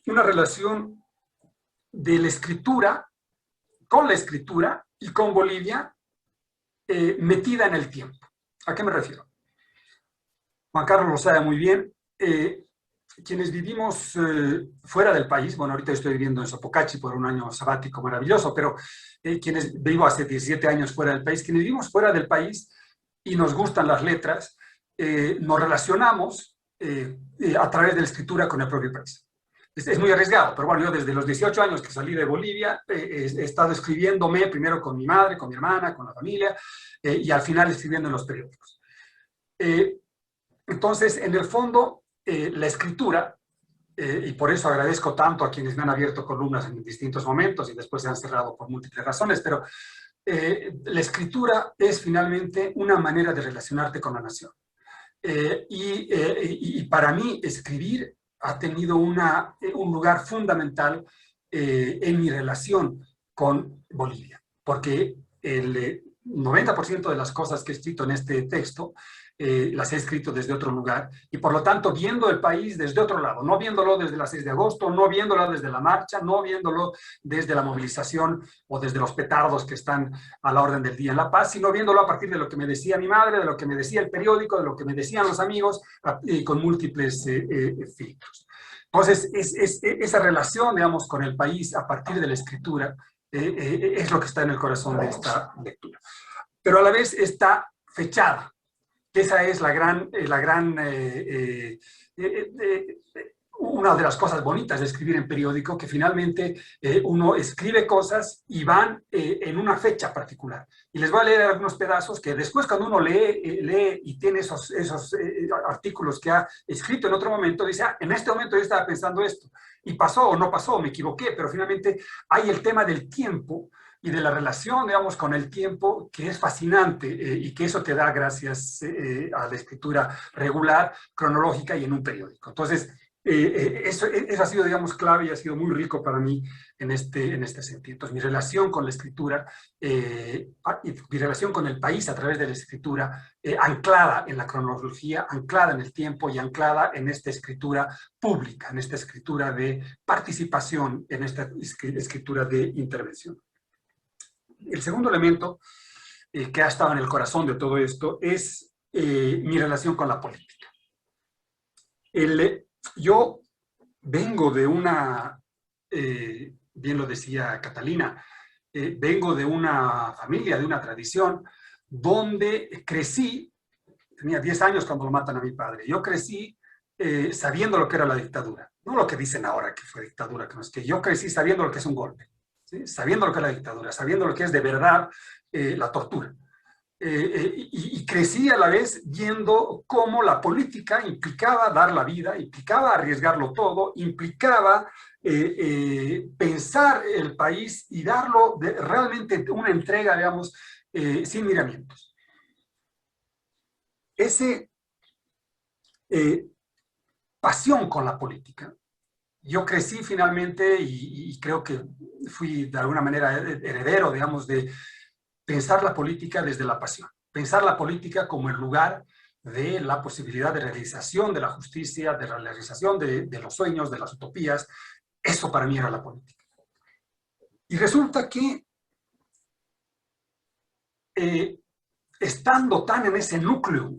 una relación de la escritura, con la escritura y con Bolivia metida en el tiempo. ¿A qué me refiero? Juan Carlos lo sabe muy bien. Quienes vivimos fuera del país, bueno, ahorita estoy viviendo en Sopocachi por un año sabático maravilloso, pero quienes vivo hace 17 años fuera del país, quienes vivimos fuera del país y nos gustan las letras, nos relacionamos a través de la escritura con el propio país. Es muy arriesgado, pero bueno, yo desde los 18 años que salí de Bolivia he estado escribiéndome primero con mi madre, con mi hermana, con la familia, y al final escribiendo en los periódicos. Entonces, en el fondo, la escritura, y por eso agradezco tanto a quienes me han abierto columnas en distintos momentos y después se han cerrado por múltiples razones, pero la escritura es finalmente una manera de relacionarte con la nación. Y para mí escribir ha tenido un lugar fundamental en mi relación con Bolivia, porque el 90% de las cosas que he escrito en este texto las he escrito desde otro lugar y por lo tanto viendo el país desde otro lado, no viéndolo desde la 6 de agosto, no viéndolo desde la marcha, no viéndolo desde la movilización o desde los petardos que están a la orden del día en La Paz, sino viéndolo a partir de lo que me decía mi madre, de lo que me decía el periódico, de lo que me decían los amigos, con múltiples filtros. Entonces, esa relación, digamos, con el país a partir de la escritura es lo que está en el corazón de esta lectura. Pero a la vez está fechada. Esa es una de las cosas bonitas de escribir en periódico, que finalmente uno escribe cosas y van en una fecha particular. Y les voy a leer algunos pedazos que después cuando uno lee y tiene esos artículos que ha escrito en otro momento, dice, en este momento yo estaba pensando esto, y pasó o no pasó, me equivoqué, pero finalmente hay el tema del tiempo y de la relación, digamos, con el tiempo, que es fascinante y que eso te da gracias a la escritura regular, cronológica y en un periódico. Entonces, eso ha sido, digamos, clave y ha sido muy rico para mí en este sentido. Entonces, mi relación con la escritura, mi relación con el país a través de la escritura, anclada en la cronología, anclada en el tiempo y anclada en esta escritura pública, en esta escritura de participación, en esta escritura de intervención. El segundo elemento que ha estado en el corazón de todo esto es mi relación con la política. Yo vengo de una, bien lo decía Catalina, vengo de una familia, de una tradición, donde crecí, tenía 10 años cuando lo matan a mi padre, yo crecí sabiendo lo que era la dictadura, no lo que dicen ahora que fue dictadura, que no es que yo crecí sabiendo lo que es un golpe. ¿Sí? Sabiendo lo que es la dictadura, sabiendo lo que es de verdad la tortura. Y crecí a la vez viendo cómo la política implicaba dar la vida, implicaba arriesgarlo todo, implicaba pensar el país y darlo realmente una entrega, digamos, sin miramientos. Ese pasión con la política. Yo crecí finalmente y creo que fui de alguna manera heredero, digamos, de pensar la política desde la pasión. Pensar la política como el lugar de la posibilidad de realización de la justicia, de la realización de los sueños, de las utopías. Eso para mí era la política. Y resulta que estando tan en ese núcleo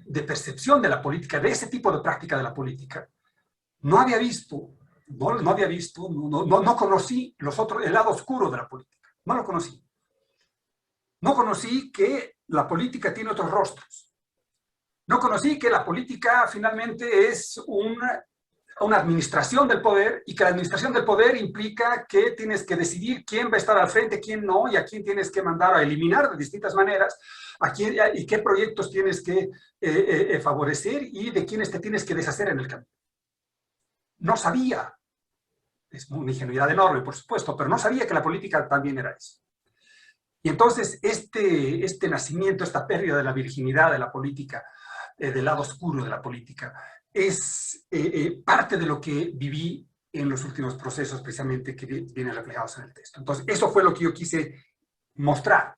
de percepción de la política, de ese tipo de práctica de la política, no había visto, no conocí el lado oscuro de la política. No lo conocí. No conocí que la política tiene otros rostros. No conocí que la política finalmente es una administración del poder, y que la administración del poder implica que tienes que decidir quién va a estar al frente, quién no, y a quién tienes que mandar a eliminar de distintas maneras, y qué proyectos tienes que favorecer y de quiénes te tienes que deshacer en el camino. No sabía, es una ingenuidad enorme, por supuesto, pero no sabía que la política también era eso. Y entonces este nacimiento, esta pérdida de la virginidad de la política, del lado oscuro de la política, es parte de lo que viví en los últimos procesos, precisamente, que vienen reflejados en el texto. Entonces, eso fue lo que yo quise mostrar.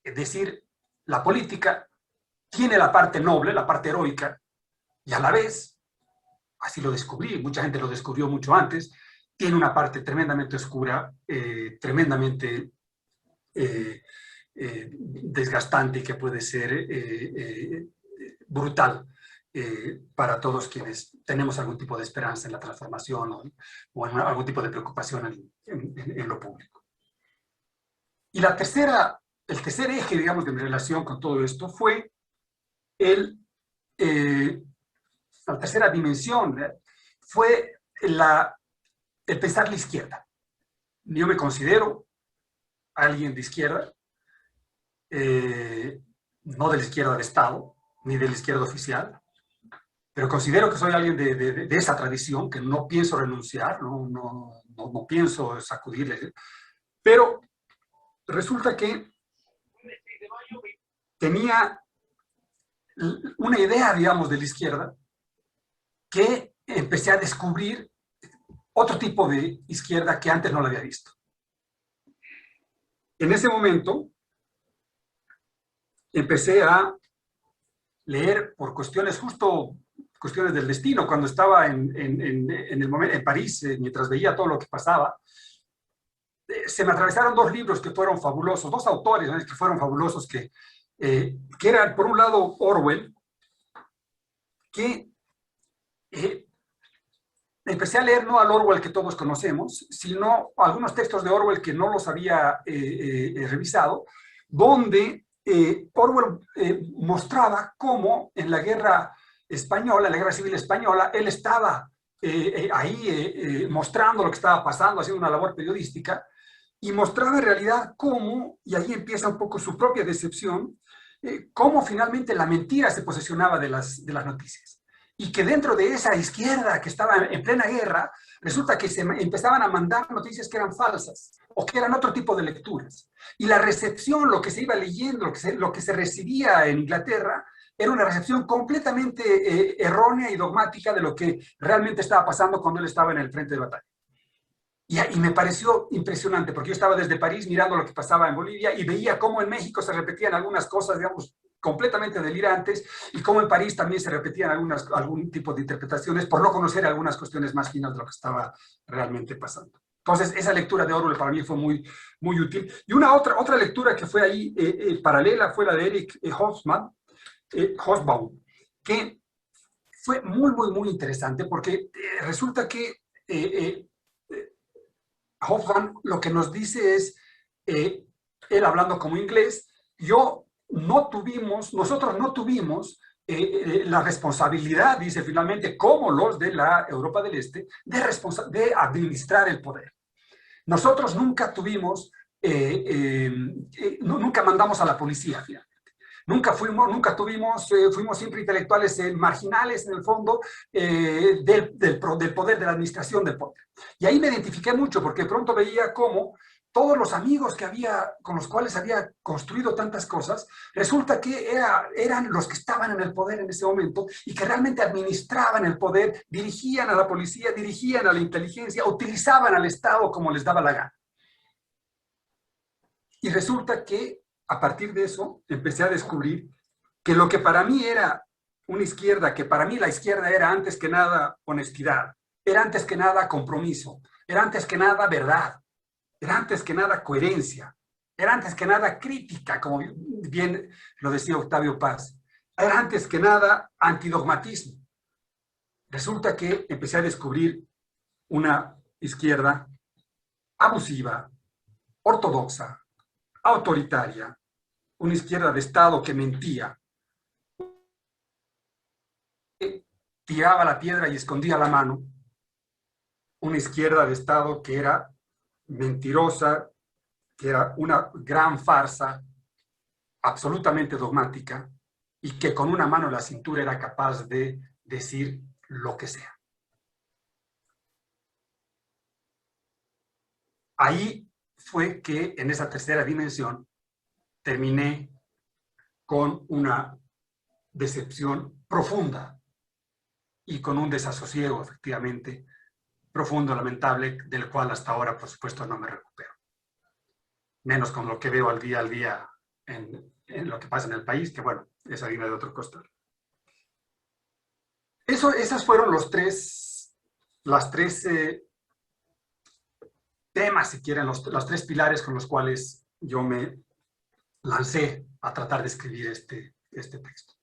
Es decir, la política tiene la parte noble, la parte heroica, y a la vez, así lo descubrí, mucha gente lo descubrió mucho antes, tiene una parte tremendamente oscura, tremendamente desgastante, que puede ser brutal para todos quienes tenemos algún tipo de esperanza en la transformación o en algún tipo de preocupación en lo público. Y el tercer eje, digamos, de mi relación con todo esto fue la tercera dimensión, fue el pensar la izquierda. Yo me considero alguien de izquierda, no de la izquierda de Estado, ni de la izquierda oficial, pero considero que soy alguien de esa tradición, que no pienso renunciar, no pienso sacudirle, pero resulta que tenía una idea, digamos, de la izquierda, que empecé a descubrir otro tipo de izquierda que antes no la había visto. En ese momento empecé a leer por cuestiones del destino, cuando estaba en París, mientras veía todo lo que pasaba, se me atravesaron dos libros que fueron fabulosos, dos autores, ¿no?, que fueron fabulosos, que eran, por un lado, Orwell, que empecé a leer no al Orwell que todos conocemos, sino algunos textos de Orwell que no los había revisado, donde Orwell mostraba cómo en la guerra española, la guerra civil española, él estaba ahí mostrando lo que estaba pasando, haciendo una labor periodística, y mostraba en realidad cómo, y ahí empieza un poco su propia decepción, cómo finalmente la mentira se posesionaba de las noticias. Y que dentro de esa izquierda que estaba en plena guerra, resulta que se empezaban a mandar noticias que eran falsas o que eran otro tipo de lecturas. Y la recepción, lo que se iba leyendo, lo que se recibía en Inglaterra, era una recepción completamente errónea y dogmática de lo que realmente estaba pasando cuando él estaba en el frente de batalla. Y me pareció impresionante, porque yo estaba desde París mirando lo que pasaba en Bolivia y veía cómo en México se repetían algunas cosas, digamos, completamente delirantes, y cómo en París también se repetían algún tipo de interpretaciones por no conocer algunas cuestiones más finas de lo que estaba realmente pasando. Entonces, esa lectura de Orwell para mí fue muy, muy útil. Y una otra lectura que fue ahí paralela fue la de Eric Hobsbawm, que fue muy, muy, muy interesante, porque resulta que Hobsbawm lo que nos dice es, él hablando como inglés, nosotros no tuvimos la responsabilidad, dice finalmente, como los de la Europa del Este, de administrar el poder. Nosotros nunca tuvimos, nunca mandamos a la policía, finalmente. Fuimos siempre intelectuales marginales, en el fondo, del poder, de la administración del poder. Y ahí me identifiqué mucho, porque de pronto veía cómo todos los amigos con los cuales había construido tantas cosas, resulta que eran los que estaban en el poder en ese momento y que realmente administraban el poder, dirigían a la policía, dirigían a la inteligencia, utilizaban al Estado como les daba la gana. Y resulta que a partir de eso empecé a descubrir que lo que para mí era una izquierda, que para mí la izquierda era antes que nada honestidad, era antes que nada compromiso, era antes que nada verdad, era antes que nada coherencia, era antes que nada crítica, como bien lo decía Octavio Paz. Era antes que nada antidogmatismo. Resulta que empecé a descubrir una izquierda abusiva, ortodoxa, autoritaria, una izquierda de Estado que mentía, que tiraba la piedra y escondía la mano, una izquierda de Estado que era mentirosa, que era una gran farsa, absolutamente dogmática, y que con una mano en la cintura era capaz de decir lo que sea. Ahí fue que en esa tercera dimensión terminé con una decepción profunda y con un desasosiego, efectivamente, profundo, lamentable, del cual hasta ahora, por supuesto, no me recupero. Menos con lo que veo al día en lo que pasa en el país, que bueno, es harina de otro costal. Esos fueron las tres temas, si quieren, los tres pilares con los cuales yo me lancé a tratar de escribir este texto.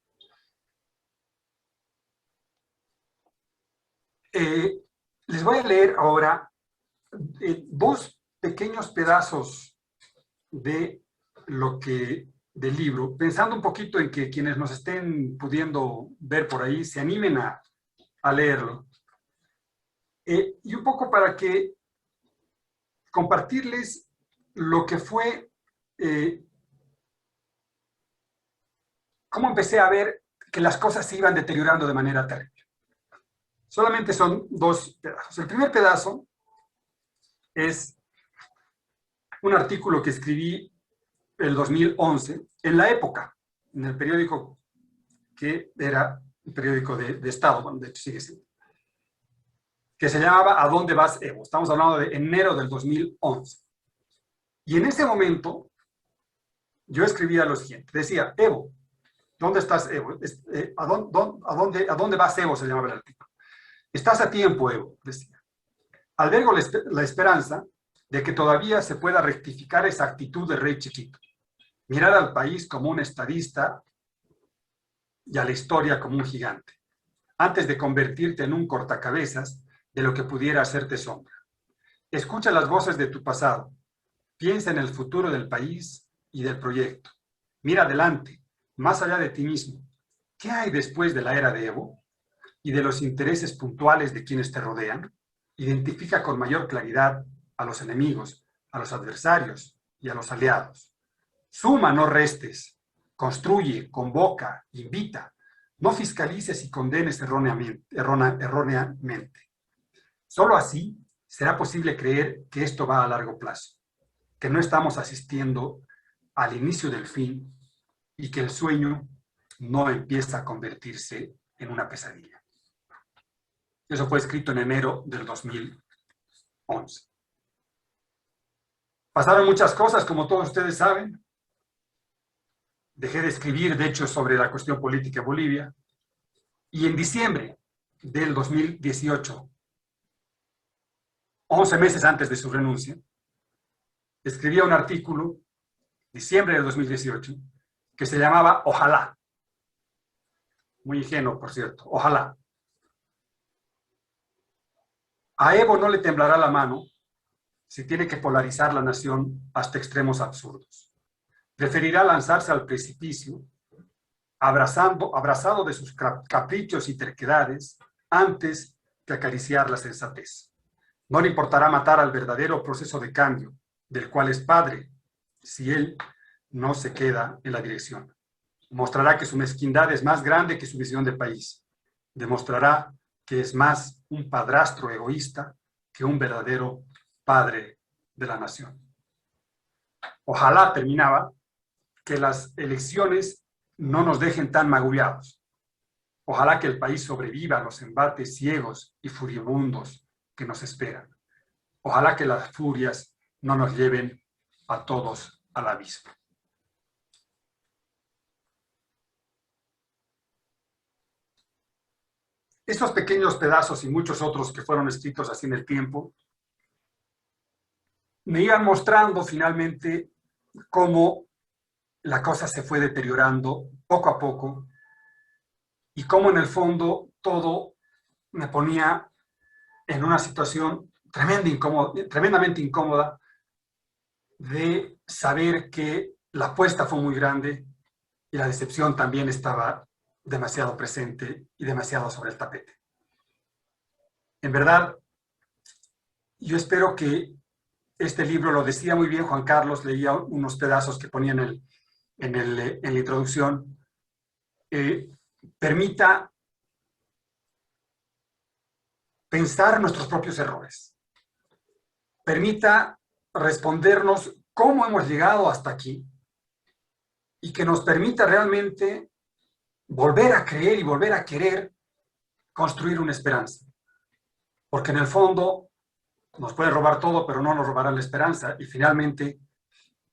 Les voy a leer ahora dos pequeños pedazos del libro, pensando un poquito en que quienes nos estén pudiendo ver por ahí se animen a leerlo. Y un poco para que compartirles lo que fue, cómo empecé a ver que las cosas se iban deteriorando de manera terrible. Solamente son dos pedazos. El primer pedazo es un artículo que escribí el 2011, en la época, en el periódico que era un periódico de Estado, bueno, de hecho sigue siendo, que se llamaba ¿A dónde vas, Evo? Estamos hablando de enero del 2011. Y en ese momento, yo escribía lo siguiente, decía, Evo, ¿dónde estás, Evo? ¿A dónde vas, Evo? Se llamaba el artículo. Estás a tiempo, Evo, decía. Albergo la esperanza de que todavía se pueda rectificar esa actitud de rey chiquito. Mirar al país como un estadista y a la historia como un gigante, antes de convertirte en un cortacabezas de lo que pudiera hacerte sombra. Escucha las voces de tu pasado, piensa en el futuro del país y del proyecto. Mira adelante, más allá de ti mismo. ¿Qué hay después de la era de Evo y de los intereses puntuales de quienes te rodean? Identifica con mayor claridad a los enemigos, a los adversarios y a los aliados. Suma, no restes. Construye, convoca, invita. No fiscalices y condenes erróneamente. Solo así será posible creer que esto va a largo plazo, que no estamos asistiendo al inicio del fin y que el sueño no empieza a convertirse en una pesadilla. Eso fue escrito en enero del 2011. Pasaron muchas cosas, como todos ustedes saben. Dejé de escribir, de hecho, sobre la cuestión política en Bolivia. Y en diciembre del 2018, 11 meses antes de su renuncia, escribía un artículo, diciembre del 2018, que se llamaba Ojalá. Muy ingenuo, por cierto. Ojalá. A Evo no le temblará la mano si tiene que polarizar la nación hasta extremos absurdos. Preferirá lanzarse al precipicio, abrazado de sus caprichos y terquedades, antes que acariciar la sensatez. No le importará matar al verdadero proceso de cambio, del cual es padre, si él no se queda en la dirección. Mostrará que su mezquindad es más grande que su visión de país. Demostrará que es más un padrastro egoísta que un verdadero padre de la nación. Ojalá, terminaba, que las elecciones no nos dejen tan magullados. Ojalá que el país sobreviva a los embates ciegos y furibundos que nos esperan. Ojalá que las furias no nos lleven a todos al abismo. Estos pequeños pedazos y muchos otros que fueron escritos así en el tiempo me iban mostrando finalmente cómo la cosa se fue deteriorando poco a poco y cómo en el fondo todo me ponía en una situación tremendamente incómoda de saber que la apuesta fue muy grande y la decepción también estaba demasiado presente y demasiado sobre el tapete. En verdad, yo espero que este libro, lo decía muy bien Juan Carlos, leía unos pedazos que ponía en la introducción, permita pensar nuestros propios errores, permita respondernos cómo hemos llegado hasta aquí y que nos permita realmente volver a creer y volver a querer construir una esperanza. Porque en el fondo nos pueden robar todo, pero no nos robarán la esperanza. Y finalmente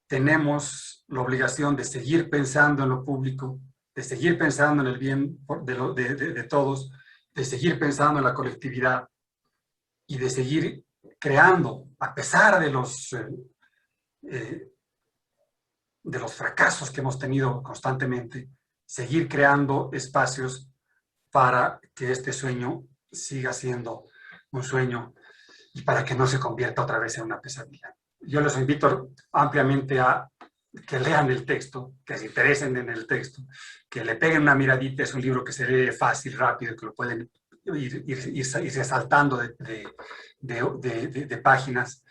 tenemos la obligación de seguir pensando en lo público, de seguir pensando en el bien de todos, de seguir pensando en la colectividad y de seguir creando, a pesar de los fracasos que hemos tenido constantemente, seguir creando espacios para que este sueño siga siendo un sueño y para que no se convierta otra vez en una pesadilla. Yo les invito ampliamente a que lean el texto, que se interesen en el texto, que le peguen una miradita. Es un libro que se lee fácil, rápido, que lo pueden irse saltando de páginas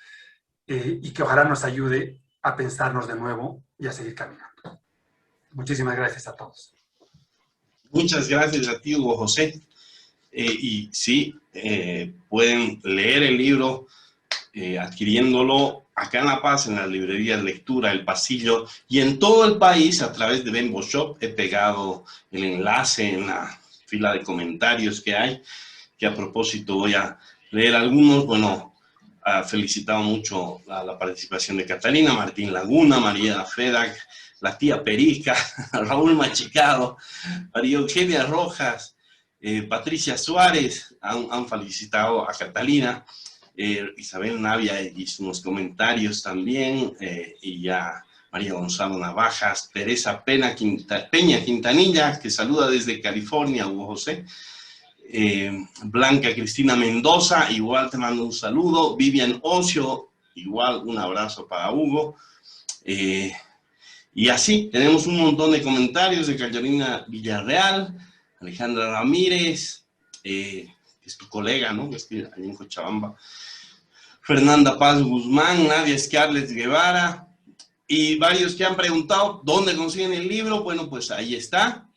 y que ojalá nos ayude a pensarnos de nuevo y a seguir caminando. Muchísimas gracias a todos. Muchas gracias a ti, Hugo José. Y sí, pueden leer el libro adquiriéndolo acá en La Paz, en las librerías Lectura, El Pasillo, y en todo el país a través de Bembo Shop. He pegado el enlace en la fila de comentarios que hay, que a propósito voy a leer algunos. Bueno, ha felicitado mucho la participación de Catalina, Martín Laguna, María Fedac, la tía Perica, Raúl Machicado, María Eugenia Rojas, Patricia Suárez, han felicitado a Catalina, Isabel Navia hizo unos comentarios también, y ya María Gonzalo Navajas, Teresa Peña Quintanilla, que saluda desde California, Hugo José, Blanca Cristina Mendoza, igual te mando un saludo, Vivian Ocio, igual un abrazo para Hugo, y así tenemos un montón de comentarios de Carolina Villarreal, Alejandra Ramírez, es tu colega, ¿no? Es que allá en Cochabamba, Fernanda Paz Guzmán, Nadia Scarlett Guevara, y varios que han preguntado dónde consiguen el libro. Bueno, pues ahí está,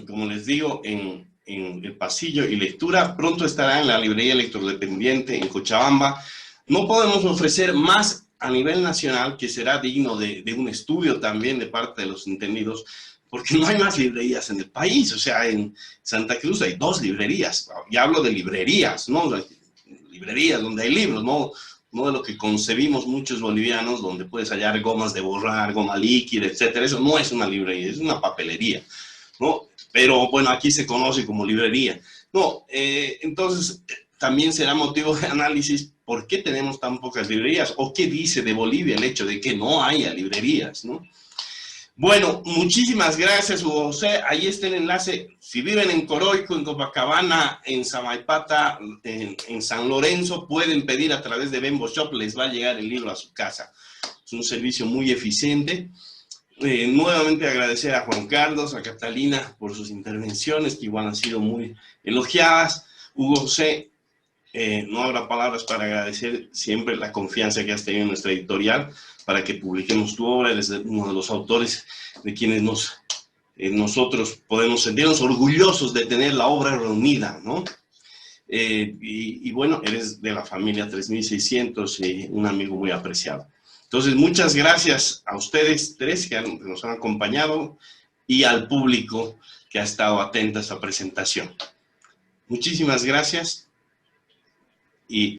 como les digo, en El Pasillo y Lectura. Pronto estará en la librería Electrodependiente en Cochabamba. No podemos ofrecer más a nivel nacional, que será digno de un estudio también de parte de los entendidos, porque no hay más librerías en el país. O sea, en Santa Cruz hay 2 librerías, y hablo de librerías, ¿no? Librerías donde hay libros, no de lo que concebimos muchos bolivianos, donde puedes hallar gomas de borrar, goma líquida, etcétera. Eso no es una librería, es una papelería, ¿no? Pero bueno, aquí se conoce como librería. No, entonces también será motivo de análisis por qué tenemos tan pocas librerías, o qué dice de Bolivia el hecho de que no haya librerías, ¿no? Bueno, muchísimas gracias, Hugo José. Ahí está el enlace. Si viven en Coroico, en Copacabana, en Samaipata, en San Lorenzo, pueden pedir a través de Bembo Shop, les va a llegar el libro a su casa. Es un servicio muy eficiente. Nuevamente agradecer a Juan Carlos, a Catalina por sus intervenciones, que igual han sido muy elogiadas. Hugo José, no habrá palabras para agradecer siempre la confianza que has tenido en nuestra editorial para que publiquemos tu obra. Eres uno de los autores de quienes nosotros podemos sentirnos orgullosos de tener la obra reunida, ¿no? Y bueno, eres de la familia 3600 y un amigo muy apreciado. Entonces, muchas gracias a ustedes 3 que nos han acompañado y al público que ha estado atento a esta presentación. Muchísimas gracias y